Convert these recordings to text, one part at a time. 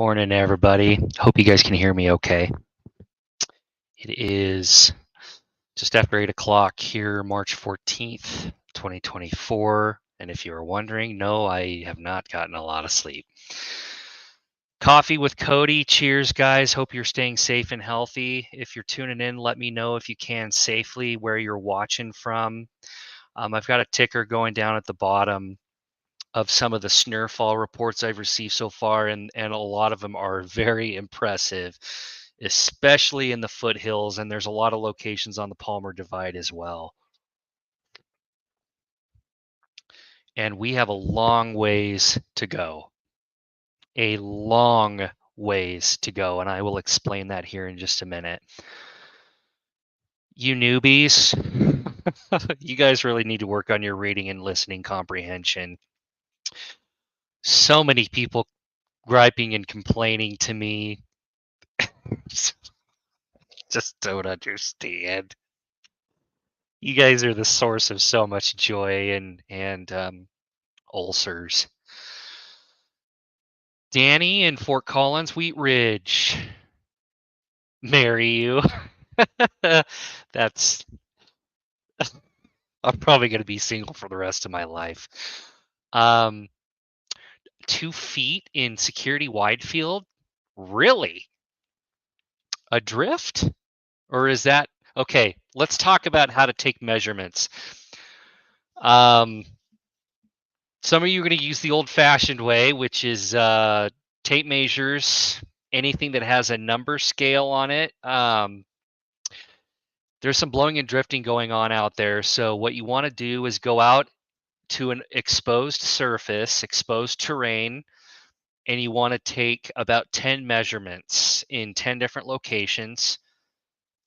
Morning, everybody. Hope you guys can hear me okay. It is just after 8 o'clock here, March 14th, 2024. And if you are wondering, no, I have not gotten a lot of sleep. Coffee with Cody. Cheers, guys. Hope you're staying safe and healthy. If you're tuning in, let me know if you can safely where you're watching from. I've got a ticker going down at the bottom of some of the snowfall reports I've received so far, and a lot of them are very impressive, especially in the foothills, and there's a lot of locations on the Palmer Divide as well. And we have a long ways to go. A long ways to go, and I will explain that here in just a minute. You newbies, you guys really need to work on your reading and listening comprehension. So many people griping and complaining to me. Just don't understand. You guys are the source of so much joy and ulcers. Danny in Fort Collins, Wheat Ridge. Marry you. That's I'm probably gonna be single for the rest of my life. 2 feet in Security Widefield? Really? Adrift? Or is that okay? Let's talk about how to take measurements. Some of you are going to use the old-fashioned way, which is tape measures, anything that has a number scale on it. There's some blowing and drifting going on out there. So what you want to do is go out to an exposed surface, exposed terrain, and you want to take about 10 measurements in 10 different locations,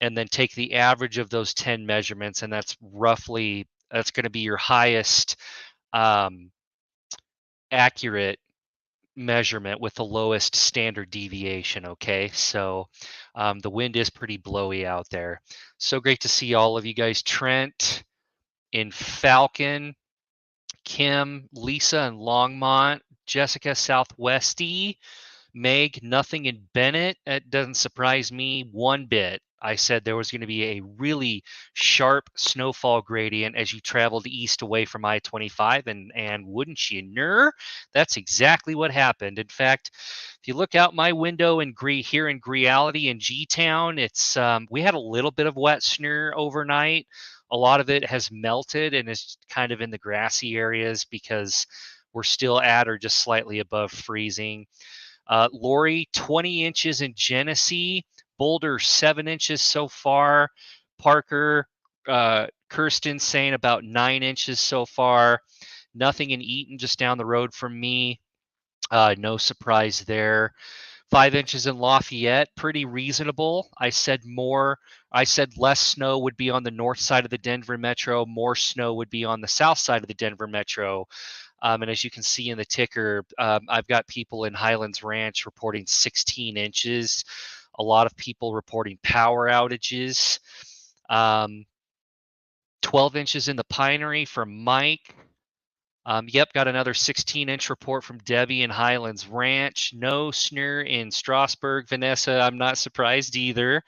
and then take the average of those 10 measurements, and that's going to be your highest accurate measurement with the lowest standard deviation. Okay, so the wind is pretty blowy out there. So great to see all of you guys. Trent in Falcon, Kim, Lisa in Longmont, Jessica Southwesty, Meg, nothing in Bennett. It doesn't surprise me one bit. I said there was going to be a really sharp snowfall gradient as you traveled east away from I-25, and wouldn't you know, that's exactly what happened. In fact, if you look out my window here in Greality in G-Town, it's we had a little bit of wet snow overnight. A lot of it has melted and is kind of in the grassy areas because we're still at or just slightly above freezing. Lori, 20 inches in Genesee. Boulder, 7 inches so far. Parker, Kirsten saying about 9 inches so far. Nothing in Eaton, just down the road from me. No surprise there. 5 inches in Lafayette, pretty reasonable. I said less snow would be on the north side of the Denver Metro. More snow would be on the south side of the Denver Metro. And as you can see in the ticker, I've got people in Highlands Ranch reporting 16 inches. A lot of people reporting power outages. 12 inches in the Pinery from Mike. Yep, got another 16-inch report from Debbie in Highlands Ranch. No snow in Strasburg. Vanessa, I'm not surprised either.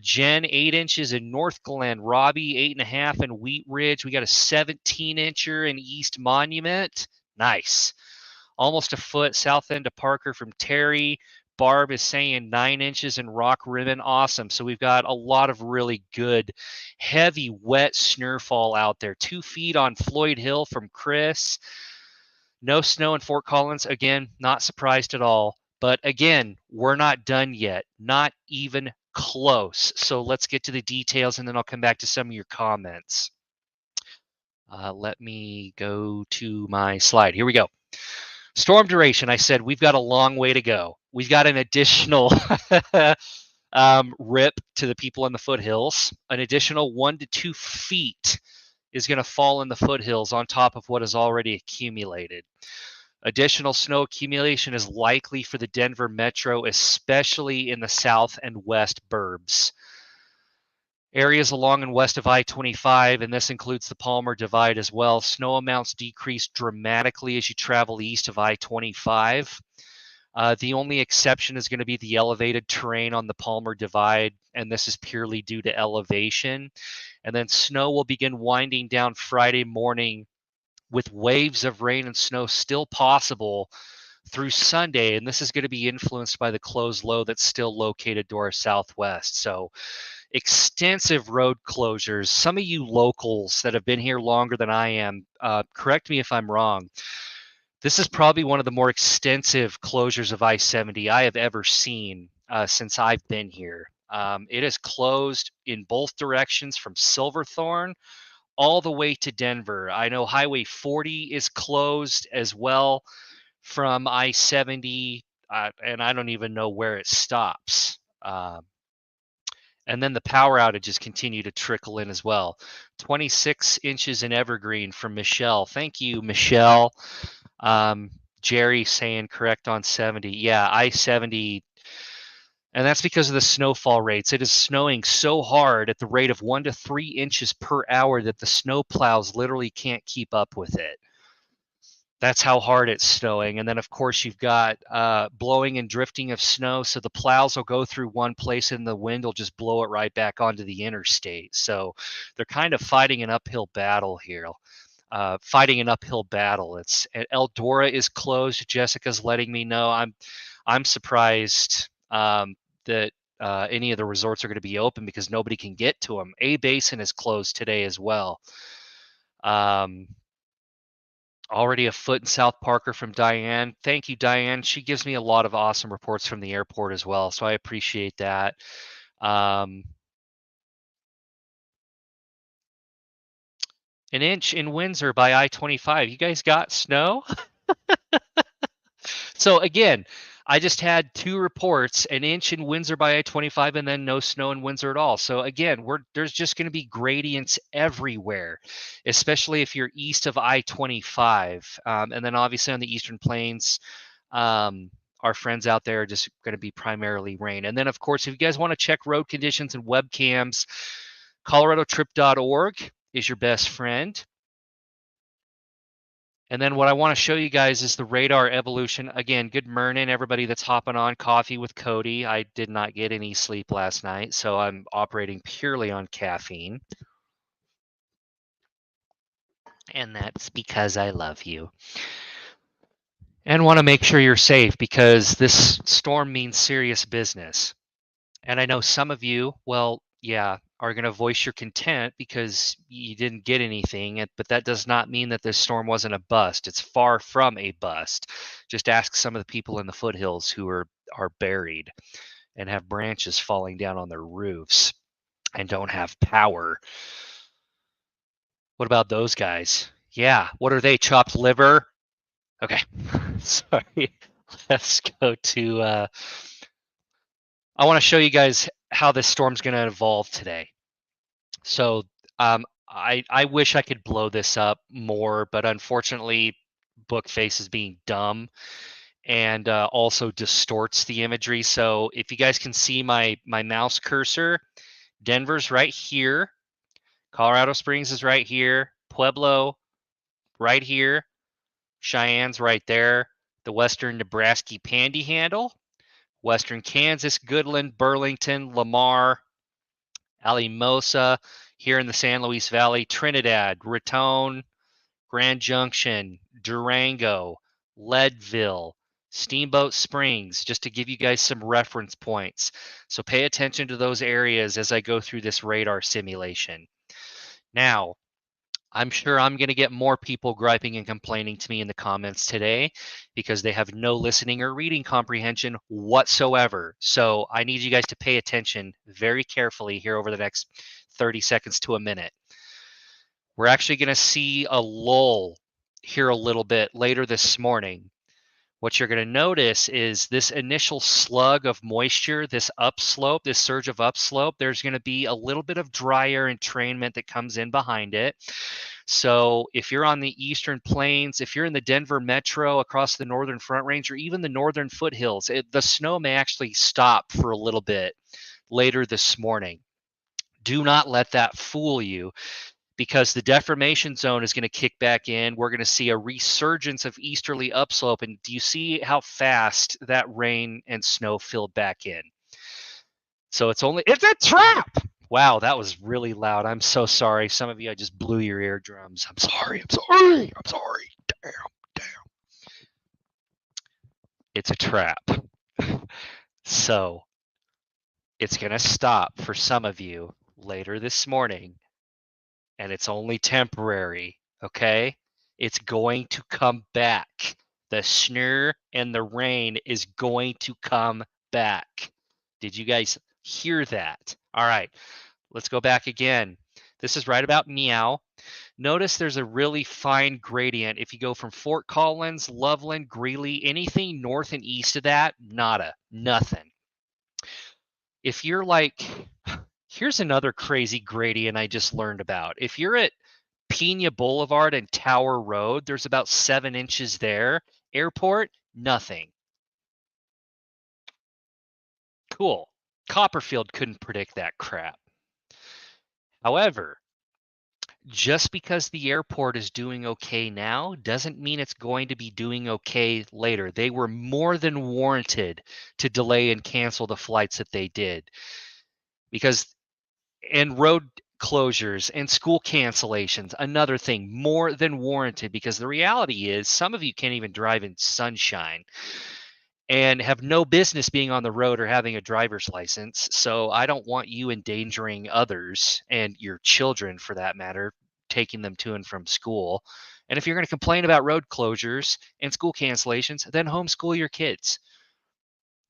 Jen, 8 inches in North Glen. Robbie, 8.5 in Wheat Ridge. We got a 17-incher in East Monument. Nice. Almost a foot south end of Parker from Terry. Barb is saying 9 inches in Rock Ribbon. Awesome. So we've got a lot of really good, heavy, wet snowfall out there. 2 feet on Floyd Hill from Chris. No snow in Fort Collins. Again, not surprised at all. But again, we're not done yet. Not even close. So let's get to the details, and then I'll come back to some of your comments. Let me go to my slide. Here we go. Storm duration, I said we've got a long way to go. We've got an additional rip to the people in the foothills. An additional 1 to 2 feet is going to fall in the foothills on top of what is already accumulated. Additional snow accumulation is likely for the Denver Metro, especially in the south and west burbs. Areas along and west of I-25, and this includes the Palmer Divide as well, snow amounts decrease dramatically as you travel east of I-25. The only exception is going to be the elevated terrain on the Palmer Divide, and this is purely due to elevation. And then snow will begin winding down Friday morning with waves of rain and snow still possible through Sunday, and this is going to be influenced by the closed low that's still located to our southwest. So extensive road closures. Some of you locals that have been here longer than I am, correct me if I'm wrong. This is probably one of the more extensive closures of I-70 I have ever seen since I've been here. It is closed in both directions from Silverthorne all the way to Denver. I know Highway 40 is closed as well from I-70, and I don't even know where it stops. And then the power outages continue to trickle in as well. 26 inches in Evergreen from Michelle. Thank you, Michelle. Jerry saying correct on 70. Yeah, I-70. And that's because of the snowfall rates. It is snowing so hard at the rate of 1 to 3 inches per hour that the snow plows literally can't keep up with it. That's how hard it's snowing. And then, of course, you've got blowing and drifting of snow. So the plows will go through one place and the wind will just blow it right back onto the interstate. So they're kind of fighting an uphill battle here. It's Eldora is closed. Jessica's letting me know. I'm surprised that any of the resorts are going to be open because nobody can get to them. A-Basin is closed today as well. Already a foot in South Parker from Diane. Thank you, Diane. She gives me a lot of awesome reports from the airport as well, so I appreciate that. An inch in Windsor by I-25. You guys got snow? So again, I just had 2 reports, an inch in Windsor by I-25 and then no snow in Windsor at all. So again, there's just going to be gradients everywhere, especially if you're east of I-25. And then obviously on the Eastern Plains, our friends out there are just going to be primarily rain. And then of course, if you guys want to check road conditions and webcams, coloradotrip.org is your best friend. And then what I want to show you guys is the radar evolution. Again, good morning, everybody that's hopping on Coffee with Cody. I did not get any sleep last night, so I'm operating purely on caffeine. And that's because I love you. And want to make sure you're safe because this storm means serious business. And I know some of you, well, yeah, are going to voice your content because you didn't get anything, but that does not mean that this storm wasn't a bust. It's far from a bust. Just ask some of the people in the foothills who are buried and have branches falling down on their roofs and don't have power. What about those guys? Yeah, what are they, chopped liver? Okay, sorry. Let's go to, I want to show you guys how this storm's going to evolve today. So I wish I could blow this up more, but unfortunately, Bookface is being dumb and also distorts the imagery. So if you guys can see my mouse cursor, Denver's right here, Colorado Springs is right here, Pueblo right here, Cheyenne's right there, the Western Nebraska Panhandle, Western Kansas, Goodland, Burlington, Lamar, Alamosa, here in the San Luis Valley, Trinidad, Raton, Grand Junction, Durango, Leadville, Steamboat Springs, just to give you guys some reference points. So pay attention to those areas as I go through this radar simulation. Now, I'm sure I'm going to get more people griping and complaining to me in the comments today because they have no listening or reading comprehension whatsoever. So I need you guys to pay attention very carefully here over the next 30 seconds to a minute. We're actually going to see a lull here a little bit later this morning. What you're going to notice is this initial slug of moisture, this upslope, this surge of upslope, there's going to be a little bit of dry air entrainment that comes in behind it. So if you're on the Eastern Plains, if you're in the Denver Metro, across the Northern Front Range, or even the Northern Foothills, the snow may actually stop for a little bit later this morning. Do not let that fool you, because the deformation zone is going to kick back in. We're going to see a resurgence of easterly upslope. And do you see how fast that rain and snow filled back in? So it's a trap. Wow, that was really loud. I'm so sorry. Some of you, I just blew your eardrums. I'm sorry. Damn. It's a trap. So it's going to stop for some of you later this morning, and it's only temporary, okay? It's going to come back. The snow and the rain is going to come back. Did you guys hear that? All right, let's go back again. This is right about Meow. Notice there's a really fine gradient. If you go from Fort Collins, Loveland, Greeley, anything north and east of that, nada, nothing. If you're like, here's another crazy gradient I just learned about. If you're at Pena Boulevard and Tower Road, there's about 7 inches there. Airport, nothing. Cool. Copperfield couldn't predict that crap. However, just because the airport is doing okay now doesn't mean it's going to be doing okay later. They were more than warranted to delay and cancel the flights that they did. And road closures and school cancellations, another thing, more than warranted, because the reality is some of you can't even drive in sunshine and have no business being on the road or having a driver's license. So I don't want you endangering others and your children, for that matter, taking them to and from school. And if you're going to complain about road closures and school cancellations, then homeschool your kids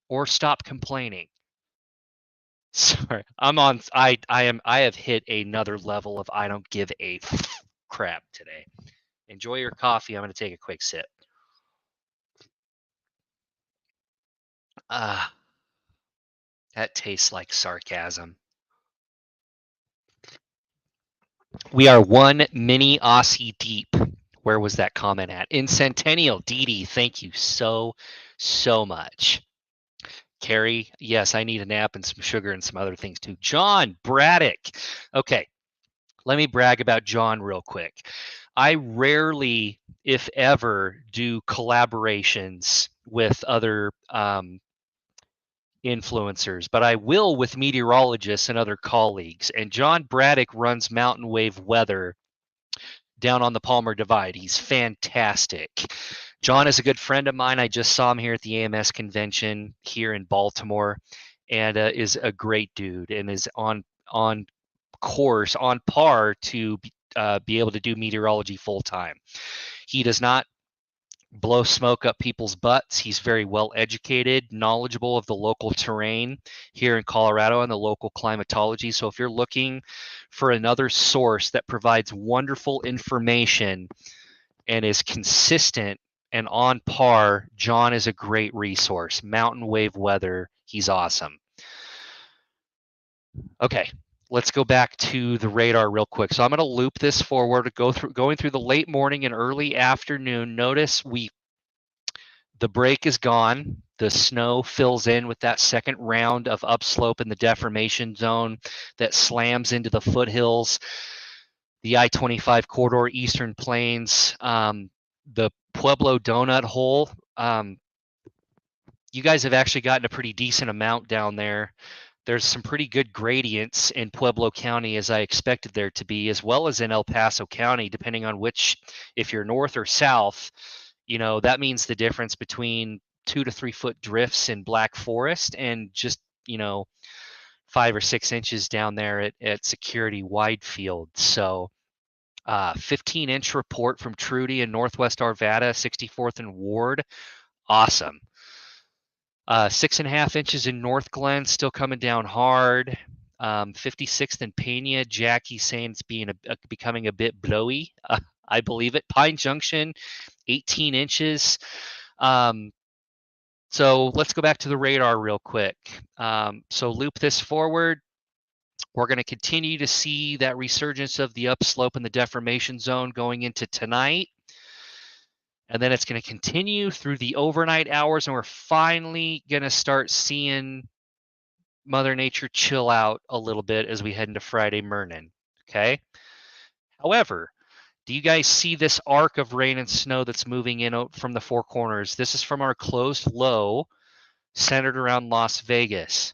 or stop complaining. Sorry, I have hit another level of I don't give a crap today. Enjoy your coffee. I'm going to take a quick sip. That tastes like sarcasm. We are one mini Aussie deep. Where was that comment at? In Centennial. Dee, thank you so much. Carrie, yes, I need a nap and some sugar and some other things too. John Braddock. Okay, let me brag about John real quick. I rarely, if ever, do collaborations with other influencers, but I will with meteorologists and other colleagues. And John Braddock runs Mountain Wave Weather down on the Palmer Divide. He's fantastic. John is a good friend of mine. I just saw him here at the AMS convention here in Baltimore, and is a great dude and is on course, on par to be able to do meteorology full time. He does not blow smoke up people's butts. He's very well educated, knowledgeable of the local terrain here in Colorado and the local climatology. So if you're looking for another source that provides wonderful information and is consistent and on par, John is a great resource. Mountain Wave Weather, he's awesome. Okay, let's go back to the radar real quick. So I'm going to loop this forward, going through the late morning and early afternoon. Notice the break is gone. The snow fills in with that second round of upslope in the deformation zone that slams into the foothills, the I-25 corridor, Eastern Plains, the Pueblo Donut Hole. You guys have actually gotten a pretty decent amount down there. There's some pretty good gradients in Pueblo County, as I expected there to be, as well as in El Paso County, depending on if you're north or south, that means the difference between 2 to 3 foot drifts in Black Forest and just, 5 or 6 inches down there at Security Widefield. So 15-inch report from Trudy in Northwest Arvada, 64th and Ward. Awesome. 6.5 inches in North Glen, still coming down hard. 56th and Pena, Jackie saying it's becoming a bit blowy. I believe it. Pine Junction, 18 inches. So let's go back to the radar real quick. So loop this forward. We're going to continue to see that resurgence of the upslope in the deformation zone going into tonight. And then it's going to continue through the overnight hours, and we're finally going to start seeing Mother Nature chill out a little bit as we head into Friday morning, okay? However, do you guys see this arc of rain and snow that's moving in from the four corners? This is from our closed low centered around Las Vegas.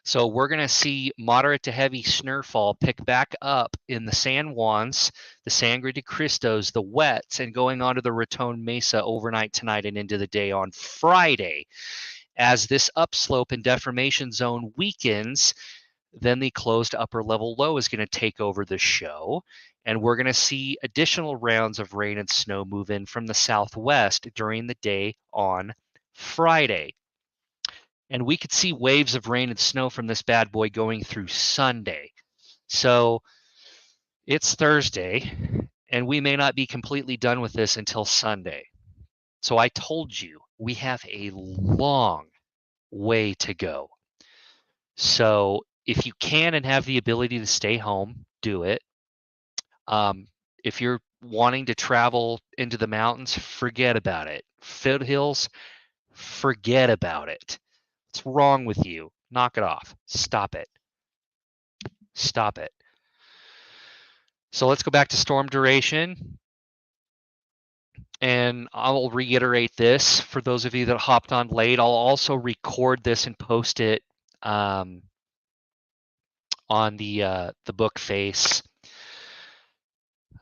So we're going to see moderate to heavy snowfall pick back up in the San Juans, the Sangre de Cristos, the Wets, and going onto the Raton Mesa overnight tonight and into the day on Friday. As this upslope and deformation zone weakens, then the closed upper level low is going to take over the show. And we're going to see additional rounds of rain and snow move in from the southwest during the day on Friday. And we could see waves of rain and snow from this bad boy going through Sunday. So it's Thursday, and we may not be completely done with this until Sunday. So I told you we have a long way to go. So if you can and have the ability to stay home, do it. If you're wanting to travel into the mountains, forget about it. Foothills, forget about it. What's wrong with you? Knock it off. Stop it. Stop it. So let's go back to storm duration. And I'll reiterate this for those of you that hopped on late. I'll also record this and post it on the book face.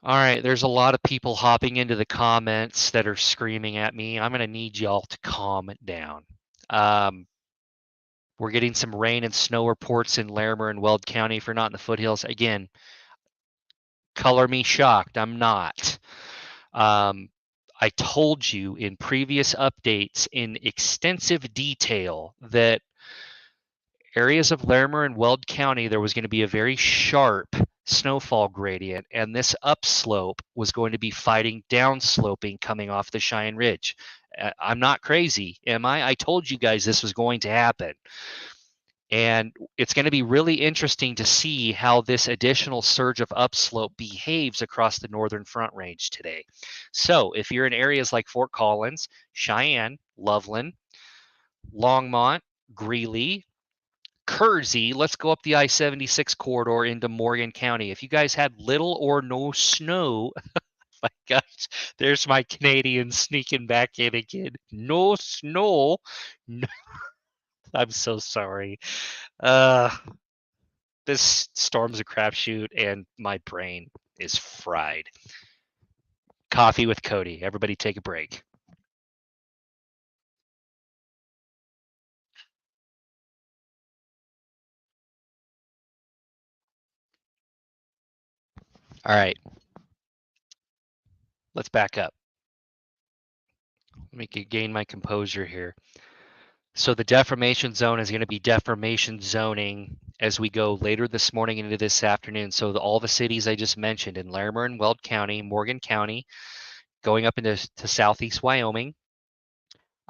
All right, there's a lot of people hopping into the comments that are screaming at me. I'm going to need y'all to calm down. We're getting some rain and snow reports in Larimer and Weld County if you're not in the foothills. Again, color me shocked. I'm not. I told you in previous updates in extensive detail that areas of Larimer and Weld County, there was going to be a very sharp snowfall gradient, and this upslope was going to be fighting downsloping coming off the Cheyenne Ridge. I'm not crazy, am I? I told you guys this was going to happen. And it's going to be really interesting to see how this additional surge of upslope behaves across the northern front range today. So if you're in areas like Fort Collins, Cheyenne, Loveland, Longmont, Greeley, Kersey, let's go up the I-76 corridor into Morgan County. If you guys had little or no snow, my gosh, there's my Canadian sneaking back in again. No snow. No, I'm so sorry. This storm's a crapshoot, and my brain is fried. Coffee with Cody. Everybody take a break. All right. Let's back up. Let me gain my composure here. So the deformation zone is going to be deformation zoning as we go later this morning into this afternoon. So all the cities I just mentioned in Larimer and Weld County, Morgan County, going up into southeast Wyoming.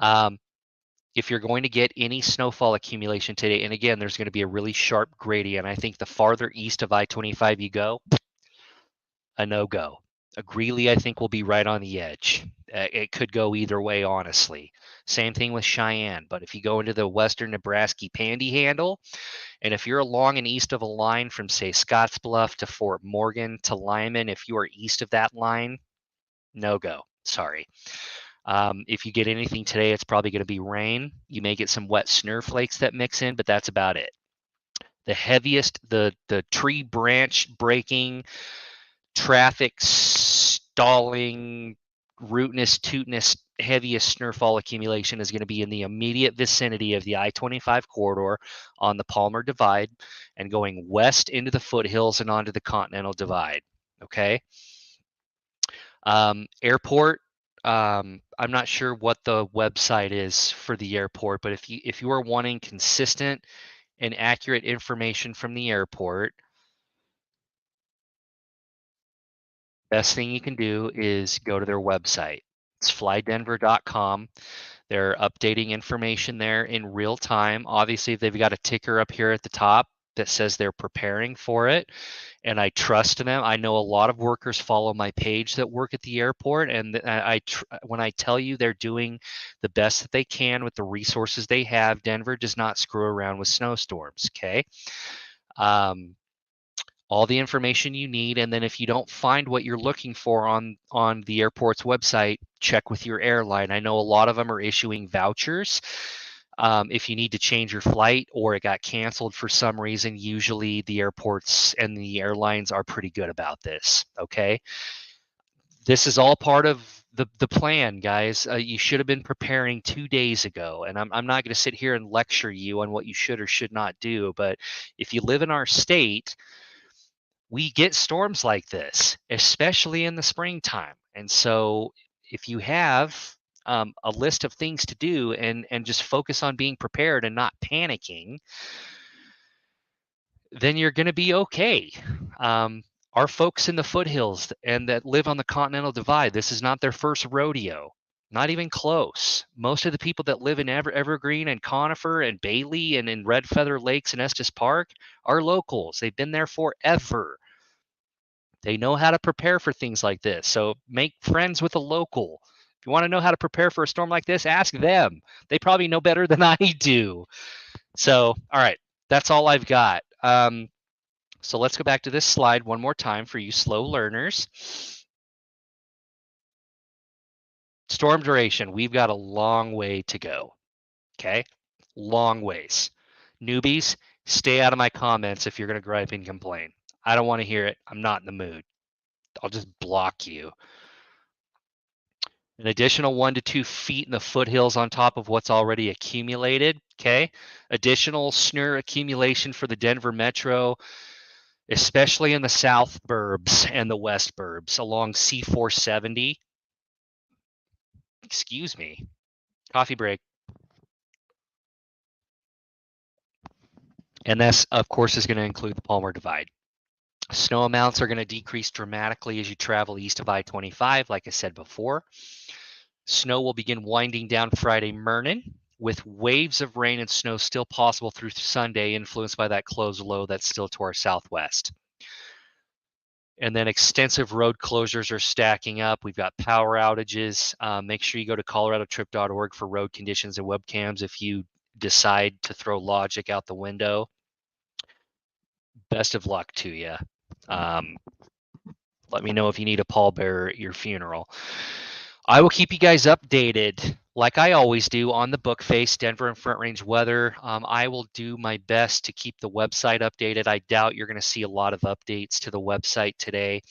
If you're going to get any snowfall accumulation today, and again, there's going to be a really sharp gradient. I think the farther east of I-25 you go, a no-go. A Greeley, I think, will be right on the edge. It could go either way, honestly. Same thing with Cheyenne. But if you go into the western Nebraska Panhandle, and if you're along and east of a line from, say, Scottsbluff to Fort Morgan to Lyman, if you are east of that line, no go. Sorry. If you get anything today, it's probably going to be rain. You may get some wet snowflakes that mix in, but that's about it. The heaviest, the tree branch breaking, traffic stalling, rootness, tootness, heaviest snowfall accumulation is going to be in the immediate vicinity of the I-25 corridor on the Palmer Divide and going west into the foothills and onto the Continental Divide. Okay. Airport. I'm not sure what the website is for the airport, but if you are wanting consistent and accurate information from the airport, best thing you can do is go to their website. It's flydenver.com. They're updating information there in real time. Obviously, they've got a ticker up here at the top that says they're preparing for it, and I trust them. I know a lot of workers follow my page that work at the airport, and when I tell you they're doing the best that they can with the resources they have, Denver does not screw around with snowstorms, okay? all the information you need. And then if you don't find what you're looking for on the airport's website, check with your airline. I know a lot of them are issuing vouchers. If you need to change your flight or it got canceled for some reason, usually the airports and the airlines are pretty good about this. Okay. This is all part of the plan, guys. You should have been preparing 2 days ago. And I'm not going to sit here and lecture you on what you should or should not do. But if you live in our state, we get storms like this, especially in the springtime. And so if you have a list of things to do and just focus on being prepared and not panicking, then you're going to be okay. Our folks in the foothills and that live on the Continental Divide, this is not their first rodeo, not even close. Most of the people that live in Evergreen and Conifer and Bailey and in Red Feather Lakes and Estes Park are locals. They've been there forever. They know how to prepare for things like this. So make friends with a local. If you want to know how to prepare for a storm like this, ask them. They probably know better than I do. So, all right, that's all I've got. So let's go back to this slide one more time for you slow learners. Storm duration, we've got a long way to go. Okay, long ways. Newbies, stay out of my comments if you're going to gripe and complain. I don't want to hear it. I'm not in the mood. I'll just block you. An additional 1 to 2 feet in the foothills on top of what's already accumulated. Okay, additional SNUR accumulation for the Denver Metro, especially in the south burbs and the west burbs along C470. Excuse me. Coffee break. And this, of course, is going to include the Palmer Divide. Snow amounts are going to decrease dramatically as you travel east of I-25, like I said before. Snow will begin winding down Friday morning, with waves of rain and snow still possible through Sunday, influenced by that closed low that's still to our southwest. And then extensive road closures are stacking up. We've got power outages. Make sure you go to coloradotrip.org for road conditions and webcams if you decide to throw logic out the window. Best of luck to you. Let me know if you need a pallbearer at your funeral. I will keep you guys updated like I always do on the Bookface, Denver and Front Range weather. I will do my best to keep the website updated. I doubt you're going to see a lot of updates to the website today.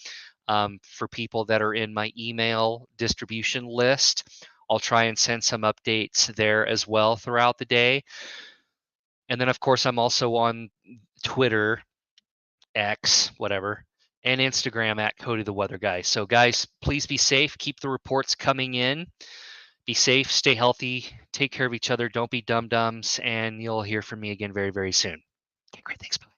For people that are in my email distribution list, I'll try and send some updates there as well throughout the day. And then, of course, I'm also on Twitter, X, whatever, and Instagram at Cody the Weather Guy. So, guys, please be safe. Keep the reports coming in. Be safe, stay healthy, take care of each other, don't be dum-dums, and you'll hear from me again very, very soon. Okay, great. Thanks. Bye.